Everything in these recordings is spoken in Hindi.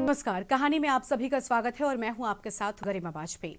नमस्कार। कहानी में आप सभी का स्वागत है और मैं हूं आपके साथ गरिमा वाजपेयी।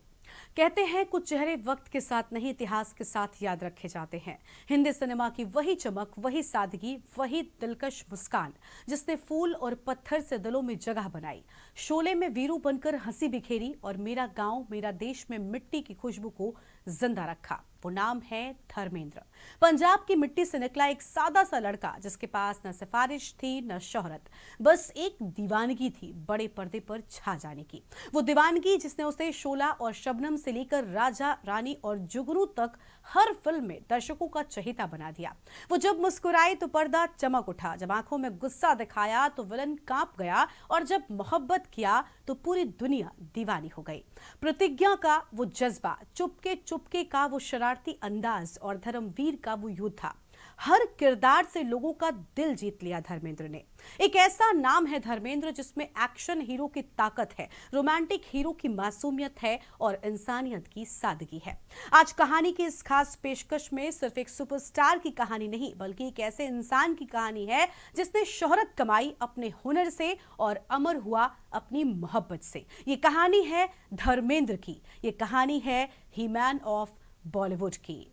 कहते हैं कुछ चेहरे वक्त के साथ नहीं इतिहास के साथ याद रखे जाते हैं। हिंदी सिनेमा की वही चमक, वही सादगी, वही दिलकश मुस्कान जिसने फूल और पत्थर से दिलों में जगह बनाई। शोले में वीरू बनकर हंसी बिखेरी और मेरा गांव मेरा देश में मिट्टी की खुशबू को जिंदा रखा। वो नाम है धर्मेंद्र। पंजाब की मिट्टी से निकला एक सादा सा लड़का जिसके पास न सिफारिश थी न शोहरत, बस एक दीवानगी थी बड़े पर्दे पर छा जाने की। वो दीवानगी जिसने उसे शोला और शबनम से लेकर राजा रानी और जुगनू तक हर फिल्म में दर्शकों का चहेता बना दिया। वो जब मुस्कुराए तो पर्दा चमक उठा, जब आंखों में गुस्सा दिखाया तो विलन कांप गया और जब मोहब्बत किया तो पूरी दुनिया दीवानी हो गई। प्रतिज्ञा का वो जज्बा, चुपके चुपके का वो शरारती अंदाज और धर्मवीर का वो योद्धा, हर किरदार से लोगों का दिल जीत लिया धर्मेंद्र ने। एक ऐसा नाम है धर्मेंद्र जिसमें एक्शन हीरो की ताकत है, रोमांटिक हीरो की मासूमियत है और इंसानियत की सादगी है। आज कहानी की इस खास पेशकश में सिर्फ एक सुपरस्टार की कहानी नहीं बल्कि एक ऐसे इंसान की कहानी है जिसने शोहरत कमाई अपने हुनर से और अमर हुआ अपनी मोहब्बत से। ये कहानी है धर्मेंद्र की, ये कहानी है ही मैन ऑफ बॉलीवुड की।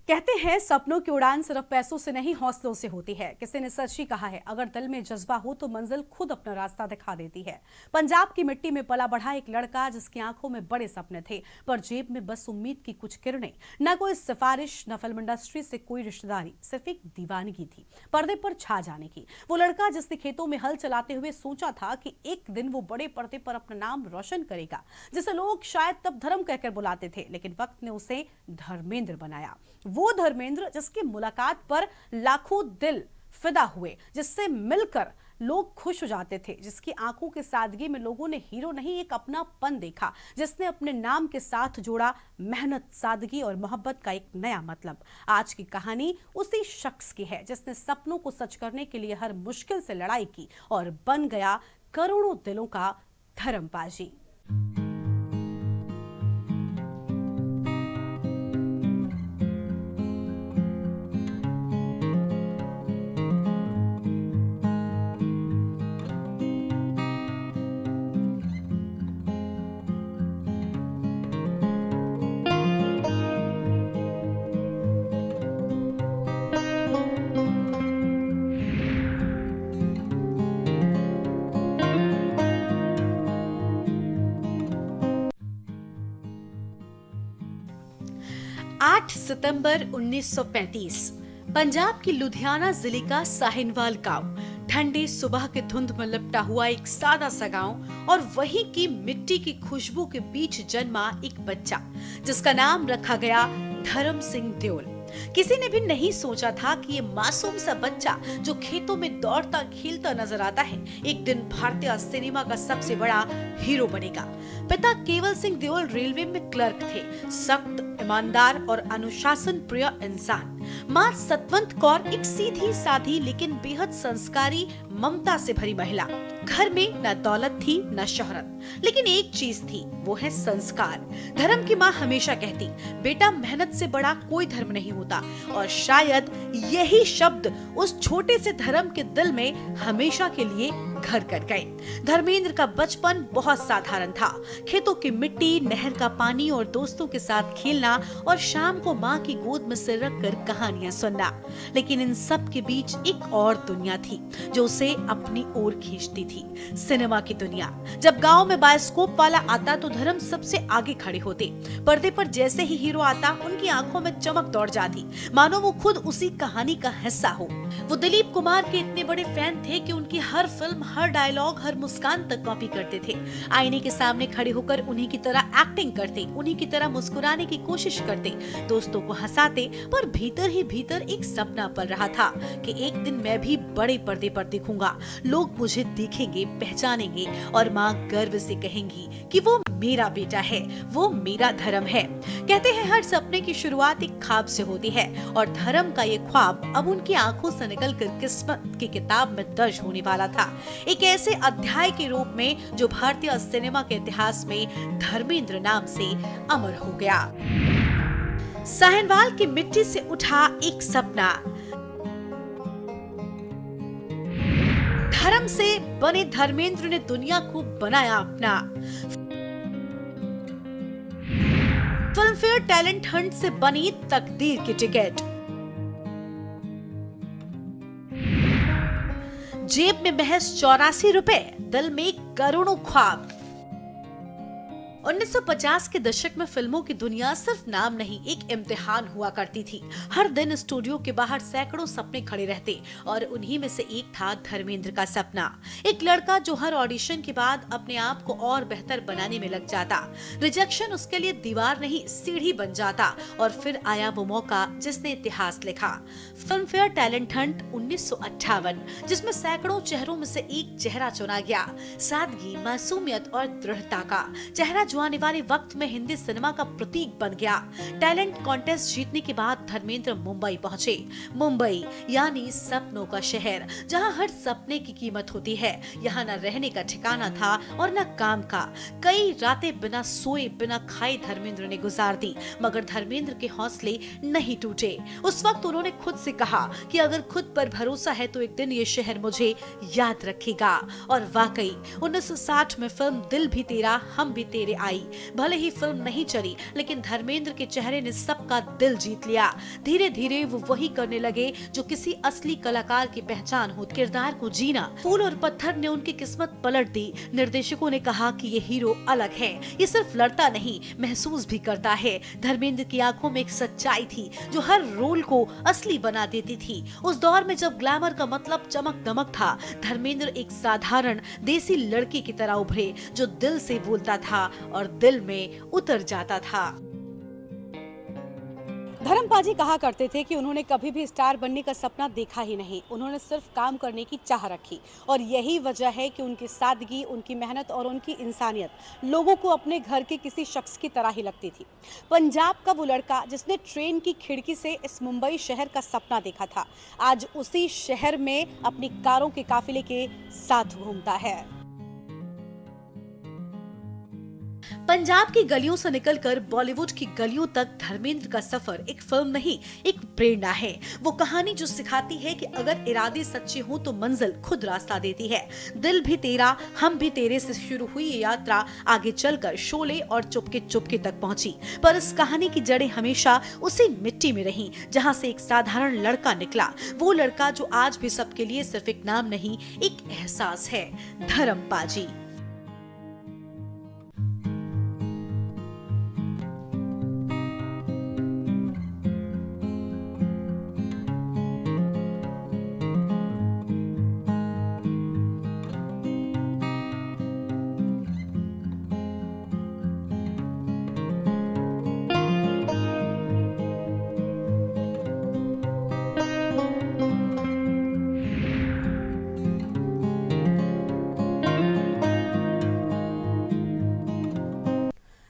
कहते हैं सपनों की उड़ान सिर्फ पैसों से नहीं हौसलों से होती है। किसी ने सच ही कहा है, अगर दिल में जज्बा हो तो मंजिल खुद अपना रास्ता दिखा देती है। पंजाब की मिट्टी में पला बढ़ा एक लड़का जिसकी आंखों में बड़े सपने थे पर जेब में बस उम्मीद की कुछ किरणें। न कोई सिफारिश, न फिल्म इंडस्ट्री से कोई रिश्तेदारी, सिर्फ एक दीवानगी थी पर्दे पर छा जाने की। वो लड़का जिसने खेतों में हल चलाते हुए सोचा था कि एक दिन वो बड़े पर्दे पर अपना नाम रोशन करेगा, जिसे लोग शायद तब धर्म कहकर बुलाते थे, लेकिन वक्त ने उसे धर्मेंद्र बनाया। वो धर्मेंद्र जिसकी मुलाकात पर लाखों दिल फिदा हुए, जिससे मिलकर लोग खुश हो जाते थे, जिसकी आंखों की सादगी में लोगों ने हीरो नहीं एक अपनापन देखा, जिसने अपने नाम के साथ जोड़ा मेहनत, सादगी और मोहब्बत का एक नया मतलब। आज की कहानी उसी शख्स की है जिसने सपनों को सच करने के लिए हर मुश्किल से लड़ाई की और बन गया करोड़ों दिलों का धर्मबाजी। सितंबर 1935 पंजाब की लुधियाना जिले का साहिनवाल गांव, ठंडी सुबह के धुंध में लिपटा हुआ एक सादा सा गांव और वहीं की मिट्टी की खुशबू के बीच जन्मा एक बच्चा जिसका नाम रखा गया धर्म सिंह देओल। किसी ने भी नहीं सोचा था कि ये मासूम सा बच्चा जो खेतों में दौड़ता खेलता नजर आता है, एक दिन भारतीय सिनेमा का सबसे बड़ा हीरो बनेगा। पिता केवल सिंह देओल रेलवे में क्लर्क थे, सख्त, ईमानदार और अनुशासन प्रिय इंसान। माँ सतवंत कौर एक सीधी साधी लेकिन बेहद संस्कारी, ममता से भरी महिला। घर में न दौलत थी न शोहरत, लेकिन एक चीज थी, वो है संस्कार। धर्म की माँ हमेशा कहती, बेटा मेहनत से बड़ा कोई धर्म नहीं होता, और शायद यही शब्द उस छोटे से धर्म के दिल में हमेशा के लिए घर कर गए। धर्मेंद्र का बचपन बहुत साधारण था। खेतों की मिट्टी, नहर का पानी और दोस्तों के साथ खेलना और शाम को माँ की गोद में सिर रखकर कहानियां सुनना। लेकिन इन सब के बीच एक और दुनिया थी जो उसे अपनी ओर खींचती थी, सिनेमा की दुनिया। जब गांव में बायोस्कोप वाला आता तो धर्म सबसे आगे खड़े होते। पर्दे पर जैसे ही हीरो आता उनकी आंखों में चमक दौड़ जाती, मानो वो खुद उसी कहानी का हिस्सा हो। वो दिलीप कुमार के इतने बड़े फैन थे कि उनकी हर फिल्म, हर डायलॉग, हर मुस्कान तक कॉपी करते थे। आईने के सामने खड़े होकर उन्हीं की तरह एक्टिंग करते, उन्हीं की तरह मुस्कुराने की कोशिश करते, दोस्तों को हंसाते, पर भीतर ही भीतर एक सपना पल रहा था कि एक दिन मैं भी बड़े पर्दे पर दिखूंगा, लोग मुझे देखेंगे, पहचानेंगे और माँ गर्व से कहेंगी कि वो मेरा बेटा है, वो मेरा धर्म है। कहते हैं हर सपने की शुरुआत एक ख्वाब से होती है और धर्म का ये ख्वाब अब उनकी आंखों से निकलकर किस्मत की किताब में दर्ज होने वाला था, एक ऐसे अध्याय के रूप में जो भारतीय सिनेमा के इतिहास में धर्मेंद्र नाम से अमर हो गया। साहिनवाल की मिट्टी से उठा एक सपना, धर्म से बने धर्मेंद्र ने दुनिया को बनाया अपना। फिल्मफेयर टैलेंट हंट से बनी तकदीर की टिकट, जेब में महज 84 रुपए, दिल में करोड़ों ख्वाब। 1950 के दशक में फिल्मों की दुनिया सिर्फ नाम नहीं, एक इम्तिहान हुआ करती थी। हर दिन स्टूडियो के बाहर सैकड़ों सपने खड़े रहते और उन्हीं में से एक था धर्मेंद्र का सपना। एक लड़का जो हर ऑडिशन के बाद अपने आप को और बेहतर बनाने में लग जाता। रिजेक्शन उसके लिए दीवार नहीं, सीढ़ी बन जाता और फिर आया वो मौका जिसने इतिहास लिखा, फिल्मफेयर टैलेंट हंट 1958, जिसमें सैकड़ों चेहरों में से एक चेहरा चुना गया, सादगी, मासूमियत और दृढ़ता का चेहरा जो आने वाले वक्त में हिंदी सिनेमा का प्रतीक बन गया। टैलेंट कॉन्टेस्ट जीतने के बाद धर्मेंद्र मुंबई पहुंचे। मुंबई यानी सपनों का शहर, जहां हर सपने की कीमत होती है। यहाँ न रहने का ठिकाना था और न काम का। कई रातें बिना सोए, बिना खाए धर्मेंद्र ने गुजार दी, मगर धर्मेंद्र के हौसले नहीं टूटे। उस वक्त उन्होंने खुद से कहा कि अगर खुद पर भरोसा है तो एक दिन ये शहर मुझे याद रखेगा। और वाकई 1960 में फिल्म दिल भी तेरा हम भी तेरे आई। भले ही फिल्म नहीं चली, लेकिन धर्मेंद्र के चेहरे ने सबका दिल जीत लिया। धीरे धीरे वो वही करने लगे जो किसी असली कलाकार की पहचान हो, किरदार को जीना। फूल और पत्थर ने उनकी किस्मत पलट दी। निर्देशकों ने कहा कि ये हीरो अलग है, ये सिर्फ लड़ता नहीं, महसूस भी करता है। धर्मेंद्र की आंखों में एक सच्चाई थी जो हर रोल को असली बना देती थी। उस दौर में जब ग्लैमर का मतलब चमक दमक था, धर्मेंद्र एक साधारण देसी लड़की की तरह उभरे, जो दिल से बोलता था और दिल में उतर जाता था। धर्मपाजी कहा करते थे कि उन्होंने कभी भी स्टार बनने का सपना देखा ही नहीं, उन्होंने सिर्फ काम करने की चाह रखी। और यही वजह है कि उनकी सादगी, उनकी मेहनत और उनकी इंसानियत लोगों को अपने घर के किसी शख्स की तरह ही लगती थी। पंजाब का वो लड़का जिसने ट्रेन की खिड़की से इस मुंबई शहर का सपना देखा था, आज उसी शहर में अपनी कारों के काफिले के साथ घूमता है। पंजाब की गलियों से निकलकर बॉलीवुड की गलियों तक धर्मेंद्र का सफर एक फिल्म नहीं, एक प्रेरणा है। वो कहानी जो सिखाती है कि अगर इरादे सच्चे हों तो मंजिल खुद रास्ता देती है। दिल भी तेरा हम भी तेरे से शुरू हुई ये यात्रा आगे चलकर शोले और चुपके चुपके तक पहुंची। पर इस कहानी की जड़ें हमेशा उसी मिट्टी में रहीं जहां से एक साधारण लड़का निकला। वो लड़का जो आज भी सबके लिए सिर्फ एक नाम नहीं, एक एहसास है, धर्मपाजी।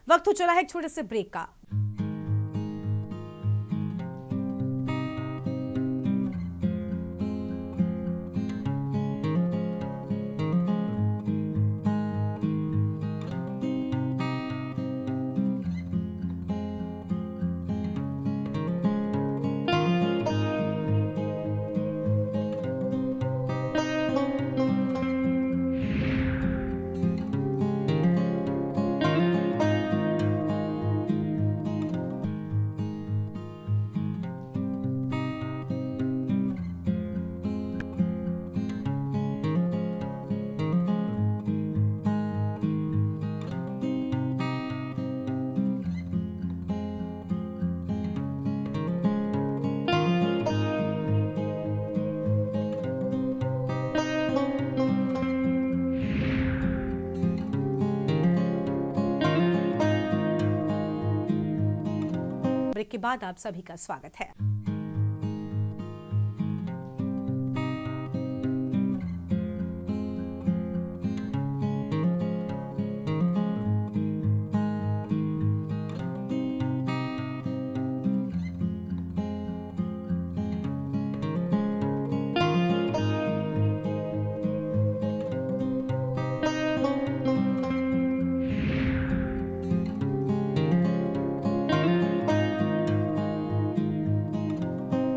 वक्त हो चला है एक छोटे से ब्रेक का। ब्रेक के बाद आप सभी का स्वागत है।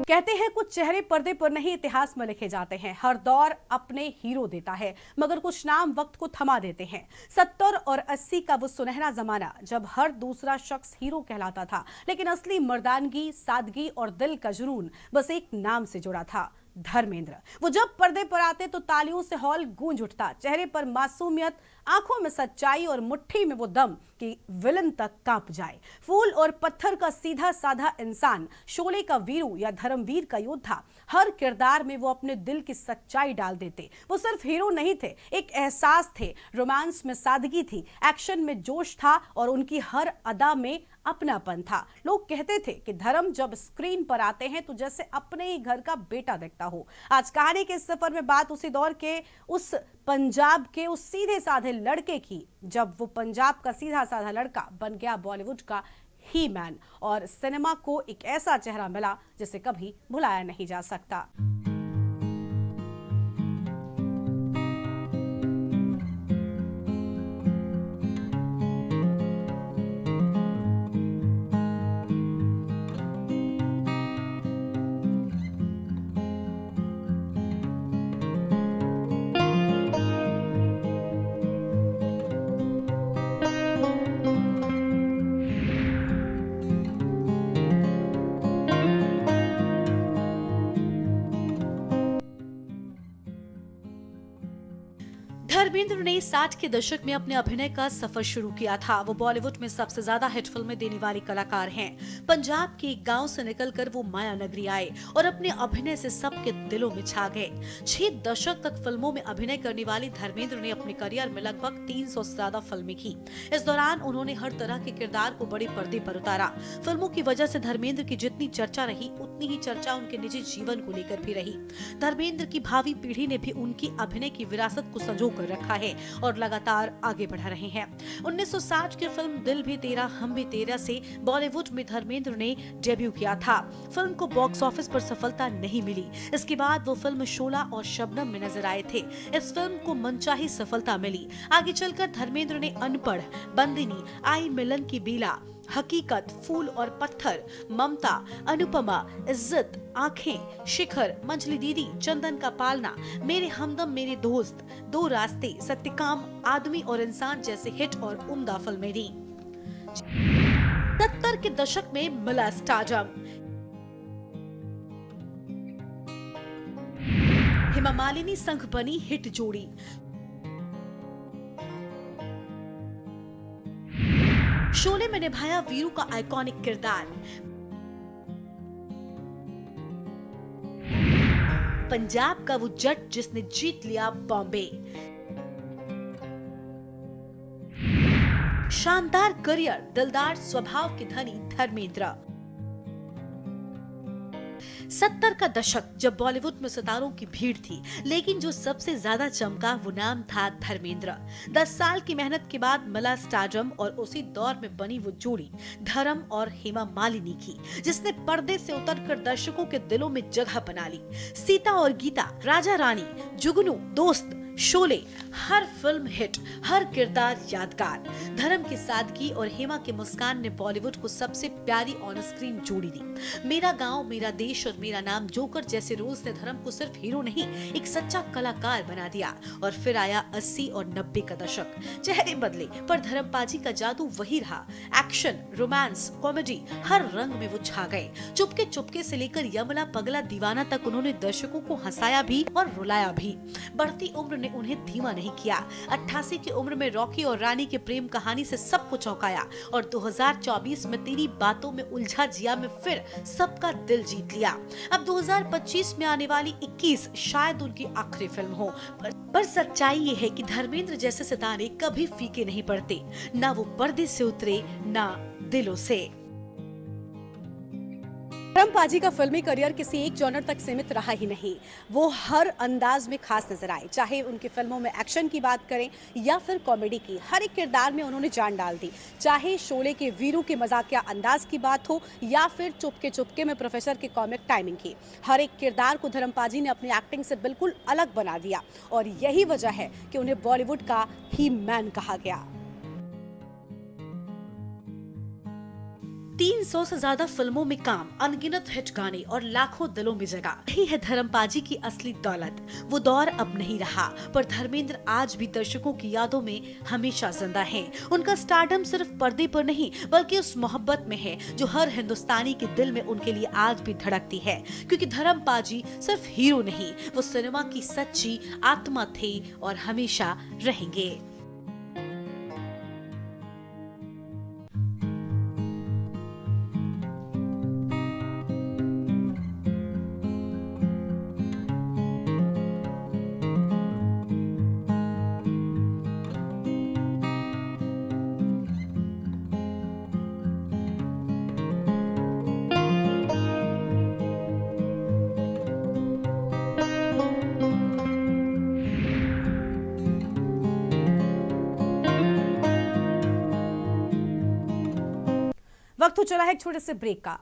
कहते हैं कुछ चेहरे पर्दे पर नहीं इतिहास में लिखे जाते हैं। हर दौर अपने हीरो देता है, मगर कुछ नाम वक्त को थमा देते हैं। 70 और 80 का वो सुनहरा जमाना जब हर दूसरा शख्स हीरो कहलाता था, लेकिन असली मर्दानगी, सादगी और दिल का जुनून बस एक नाम से जुड़ा था, धर्मेंद्र। वो जब पर्दे पर आते तो तालियों से हॉल गूंज उठता। चेहरे पर मासूमियत, आंखों में सच्चाई और मुट्ठी में वो दम कि विलन तक कांप जाए। फूल और पत्थर का सीधा साधा इंसान, शोले का वीरू या धर्मवीर का योद्धा, हर किरदार में वो अपने दिल की सच्चाई डाल देते। वो सिर्फ हीरो नहीं थे, एक एहसास थे। रोमांस में सादगी थी, एक्शन में जोश था और उनकी हर अदा में अपनापन था। लोग कहते थे कि धर्म जब स्क्रीन पर आते हैं तो जैसे अपने ही घर का बेटा दिखता हो। आज कहानी के इस सफर में बात उसी दौर के, उस पंजाब के उस सीधे साधे लड़के की जब वो पंजाब का सीधा साधा लड़का बन गया बॉलीवुड का ही मैन, और सिनेमा को एक ऐसा चेहरा मिला जिसे कभी भुलाया नहीं जा सकता। धर्मेंद्र ने 60 के दशक में अपने अभिनय का सफर शुरू किया था। वो बॉलीवुड में सबसे ज्यादा हिट फिल्में देने वाले कलाकार हैं। पंजाब के एक गांव से निकलकर वो माया नगरी आए और अपने अभिनय से सबके दिलों में छा गए। 6 दशक तक फिल्मों में अभिनय करने वाले धर्मेंद्र ने अपने करियर में लगभग 300 से ज्यादा फिल्में की। इस दौरान उन्होंने हर तरह के किरदार को बड़े पर्दे पर उतारा। फिल्मों की वजह से धर्मेंद्र की जितनी चर्चा रही, उतनी ही चर्चा उनके निजी जीवन को लेकर भी रही। धर्मेंद्र की भावी पीढ़ी ने भी उनकी अभिनय की विरासत को संजो कर रखा है और लगातार आगे बढ़ा रहे हैं। 1960 की फिल्म दिल भी तेरा हम भी तेरा से बॉलीवुड में धर्मेंद्र ने डेब्यू किया था। फिल्म को बॉक्स ऑफिस पर सफलता नहीं मिली। इसके बाद वो फिल्म शोला और शबनम में नजर आए थे। इस फिल्म को मनचाही सफलता मिली। आगे चलकर धर्मेंद्र ने अनपढ़, बंदिनी, आई मिलन की बेला, हकीकत, फूल और पत्थर, ममता, अनुपमा, इज्जत, आंखें, शिखर, मंझली दीदी, चंदन का पालना, मेरे हमदम मेरे दोस्त, दो रास्ते, सत्यकाम, आदमी और इंसान जैसे हिट और उम्दा फिल्में दी। 70 के दशक में मिला स्टारडम। हेमा मालिनी संग बनी हिट जोड़ी। शोले में निभाया वीरू का आइकॉनिक किरदार। पंजाब का वो जट जिसने जीत लिया बॉम्बे। शानदार करियर, दिलदार स्वभाव के धनी धर्मेंद्र। 70 का दशक जब बॉलीवुड में सितारों की भीड़ थी, लेकिन जो सबसे ज्यादा चमका वो नाम था धर्मेंद्र। 10 साल की मेहनत के बाद मिला स्टारडम और उसी दौर में बनी वो जोड़ी धर्म और हेमा मालिनी की, जिसने पर्दे से उतरकर दर्शकों के दिलों में जगह बना ली। सीता और गीता, राजा रानी, जुगनू, दोस्त, शोले, हर फिल्म हिट, हर किरदार यादगार। धर्म की सादगी और हेमा के मुस्कान ने बॉलीवुड को सबसे प्यारी ऑन स्क्रीन जोड़ी दी। मेरा गांव, मेरा देश और मेरा नाम, जोकर जैसे रोल्स ने धर्म को सिर्फ हीरो नहीं, एक सच्चा कलाकार बना दिया। और फिर आया 80 और 90 का दशक। चेहरे बदले पर धर्मपाजी का जादू वही रहा। एक्शन, रोमांस, कॉमेडी, हर रंग में वो छा गए। चुपके चुपके से लेकर यमला पगला दीवाना तक उन्होंने दर्शकों को हंसाया भी और रुलाया भी। बढ़ती उम्र ने उन्हें धीमा नहीं किया। 88 की उम्र में रॉकी और रानी के प्रेम कहानी से सबको चौंकाया और 2024 में तेरी बातों में उलझा जिया में फिर सबका दिल जीत लिया। अब 2025 में आने वाली 21 शायद उनकी आखिरी फिल्म हो, पर सच्चाई ये है कि धर्मेंद्र जैसे सितारे कभी फीके नहीं पड़ते, ना वो पर्दे से उतरे, ना दिलों से। धर्म पाजी का फिल्मी करियर किसी एक जॉनर तक सीमित रहा ही नहीं। वो हर अंदाज में खास नजर आए, चाहे उनकी फिल्मों में एक्शन की बात करें या फिर कॉमेडी की। हर एक किरदार में उन्होंने जान डाल दी, चाहे शोले के वीरू के मजाकिया अंदाज की बात हो या फिर चुपके चुपके में प्रोफेसर के कॉमिक टाइमिंग की। हर एक किरदार को धर्म पाजी ने अपनी एक्टिंग से बिल्कुल अलग बना दिया और यही वजह है कि उन्हें बॉलीवुड का ही मैन कहा गया। 300 से ज्यादा फिल्मों में काम, अनगिनत हिट गाने और लाखों दिलों में जगह, यही है धर्म पाजी की असली दौलत। वो दौर अब नहीं रहा, पर धर्मेंद्र आज भी दर्शकों की यादों में हमेशा जिंदा हैं। उनका स्टारडम सिर्फ पर्दे पर नहीं बल्कि उस मोहब्बत में है जो हर हिंदुस्तानी के दिल में उनके लिए आज भी धड़कती है। क्योंकि धर्म पाजी सिर्फ हीरो नहीं, वो सिनेमा की सच्ची आत्मा थे और हमेशा रहेंगे। वक्त हो चला है एक छोटे से ब्रेक का।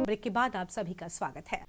ब्रेक के बाद आप सभी का स्वागत है।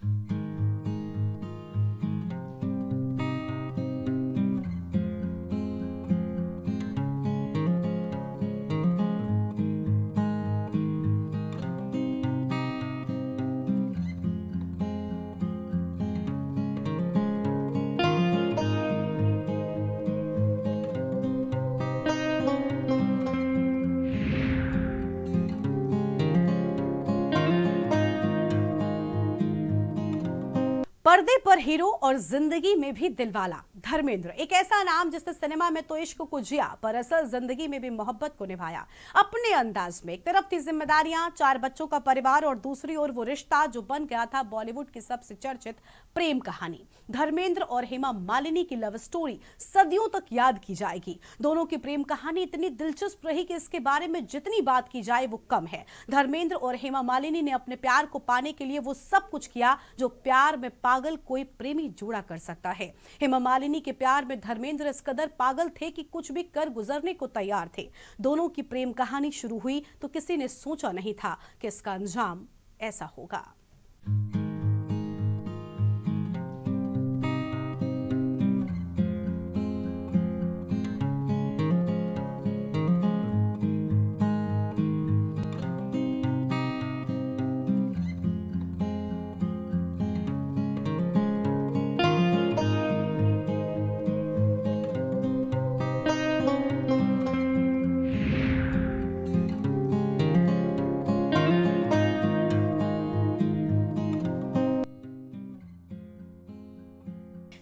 पर्दे पर हीरो और जिंदगी में भी दिलवाला धर्मेंद्र एक ऐसा नाम जिसने सिनेमा में तो इश्क को जिया पर असल जिंदगी में भी मोहब्बत को निभाया अपने अंदाज में। एक तरफ थी जिम्मेदारियां, 4 बच्चों का परिवार और दूसरी ओर वो रिश्ता जो बन गया था बॉलीवुड की सबसे चर्चित प्रेम कहानी। धर्मेंद्र और हेमा मालिनी की लव स्टोरी सदियों तक याद की जाएगी। दोनों की प्रेम कहानी इतनी दिलचस्प रही कि इसके बारे में जितनी बात की जाए वो कम है। धर्मेंद्र और हेमा मालिनी ने अपने प्यार को पाने के लिए वो सब कुछ किया जो प्यार में पागल कोई प्रेमी जोड़ा कर सकता है। हेमा मालिनी के प्यार में धर्मेंद्र इस कदर पागल थे कि कुछ भी कर गुजरने को तैयार थे। दोनों की प्रेम कहानी शुरू हुई तो किसी ने सोचा नहीं था कि इसका अंजाम ऐसा होगा।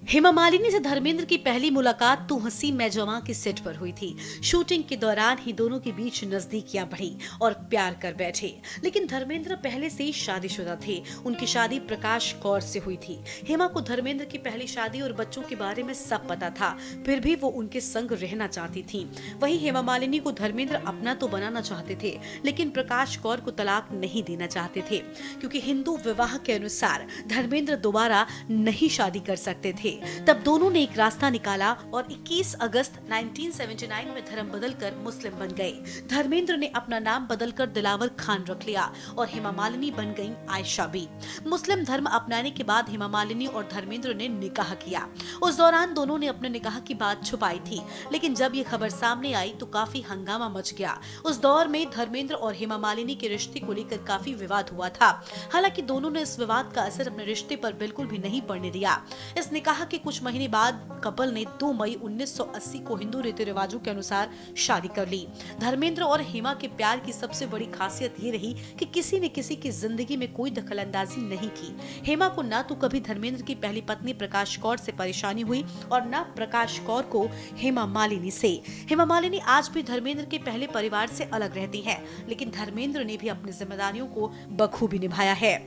हेमा मालिनी से धर्मेंद्र की पहली मुलाकात तू हंसी मैं जवां के सेट पर हुई थी। शूटिंग के दौरान ही दोनों के बीच नजदीकियां बढ़ी और प्यार कर बैठे। लेकिन धर्मेंद्र पहले से ही शादीशुदा थे। उनकी शादी प्रकाश कौर से हुई थी। हेमा को धर्मेंद्र की पहली शादी और बच्चों के बारे में सब पता था, फिर भी वो उनके संग रहना चाहती थी। वहीं हेमा मालिनी को धर्मेंद्र अपना तो बनाना चाहते थे, लेकिन प्रकाश कौर को तलाक नहीं देना चाहते थे, क्योंकि हिंदू विवाह के अनुसार धर्मेंद्र दोबारा नहीं शादी कर सकते थे। तब दोनों ने एक रास्ता निकाला और 21 अगस्त 1979 में धर्म बदलकर मुस्लिम बन गए। धर्मेंद्र ने अपना नाम बदलकर दिलावर खान रख लिया और हेमा मालिनी बन गईं आयशा बी। मुस्लिम धर्म अपनाने के बाद हेमा मालिनी और धर्मेंद्र ने निकाह किया। उस दौरान दोनों ने अपने निकाह की बात छुपाई थी, लेकिन जब ये खबर सामने आई तो काफी हंगामा मच गया। उस दौर में धर्मेंद्र और हेमा मालिनी के रिश्ते को लेकर काफी विवाद हुआ था। हालांकि दोनों ने इस विवाद का असर अपने रिश्ते पर बिल्कुल भी नहीं पड़ने दिया। इस निकाह के कुछ महीने बाद कपल ने 2 मई 1980 को हिंदू रीति रिवाजों के अनुसार शादी कर ली। धर्मेंद्र और हेमा के प्यार की सबसे बड़ी खासियत ये रही कि किसी ने किसी की जिंदगी में कोई दखलंदाजी नहीं की। हेमा को ना तो कभी धर्मेंद्र की पहली पत्नी प्रकाश कौर से परेशानी हुई और ना प्रकाश कौर को हेमा मालिनी से। हेमा मालिनी आज भी धर्मेंद्र के पहले परिवार से अलग रहती हैं, लेकिन धर्मेंद्र ने भी अपनी जिम्मेदारियों को बखूबी निभाया है।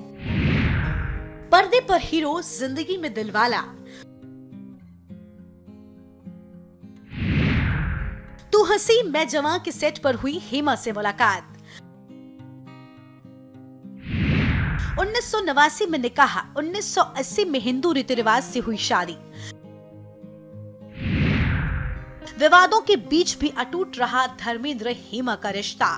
पर्दे पर हीरो, जिंदगी में दिलवाला। तू हंसी मैं जवां के सेट पर हुई हेमा से मुलाकात। 1989 में निकाह, 1980 में हिंदू रीति रिवाज से हुई शादी। विवादों के बीच भी अटूट रहा धर्मेंद्र हेमा का रिश्ता।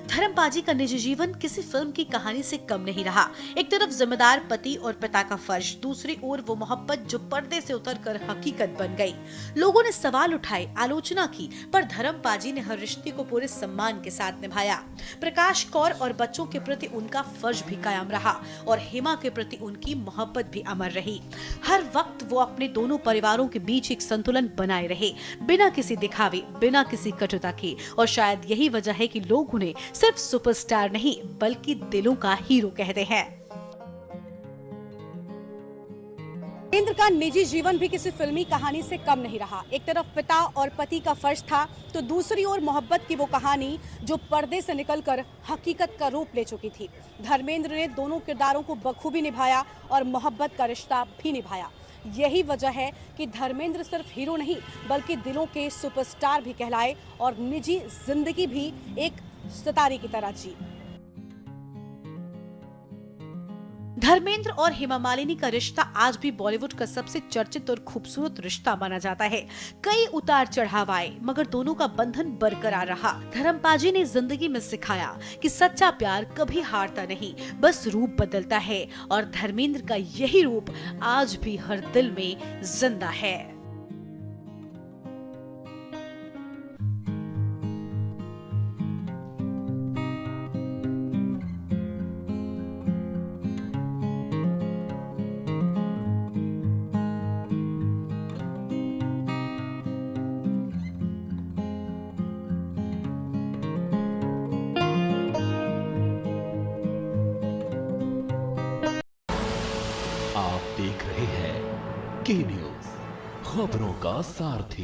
धर्मपाजी का निजी जीवन किसी फिल्म की कहानी से कम नहीं रहा। एक तरफ जिम्मेदार पति और पिता का फर्ज, दूसरी ओर वो मोहब्बत जो पर्दे से उतरकर हकीकत बन गई। लोगों ने सवाल उठाए, आलोचना की, पर धर्मपाजी ने हर रिश्ते को पूरे सम्मान के साथ निभाया। प्रकाश कौर और बच्चों के प्रति उनका फर्ज भी कायम रहा और हेमा के प्रति उनकी मोहब्बत भी अमर रही। हर वक्त वो अपने दोनों परिवारों के बीच एक संतुलन बनाए रहे, बिना किसी दिखावे, बिना किसी कटुता के। और शायद यही वजह है कि लोग उन्हें सिर्फ सुपरस्टार नहीं बल्कि दिलों का हीरो कहते हैं। धर्मेंद्र का निजी जीवन भी किसी फिल्मी कहानी से कम नहीं रहा। एक तरफ पिता और पति का फर्ज था, तो दूसरी ओर मोहब्बत की वो कहानी जो पर्दे से निकलकर हकीकत का रूप ले चुकी थी। धर्मेंद्र ने दोनों किरदारों को बखूबी निभाया और मोहब्बत का रिश्ता भी निभाया। यही वजह है कि धर्मेंद्र सिर्फ हीरो नहीं बल्कि दिलों के सुपरस्टार भी कहलाए और निजी जिंदगी भी एक सितारे की तरह जी। धर्मेंद्र और हेमा मालिनी का रिश्ता आज भी बॉलीवुड का सबसे चर्चित और खूबसूरत रिश्ता माना जाता है। कई उतार चढ़ाव आए मगर दोनों का बंधन बरकरार रहा। धर्मपाजी ने जिंदगी में सिखाया कि सच्चा प्यार कभी हारता नहीं, बस रूप बदलता है। और धर्मेंद्र का यही रूप आज भी हर दिल में जिंदा है। आप देख रहे हैं के न्यूज़, खबरों का सारथी।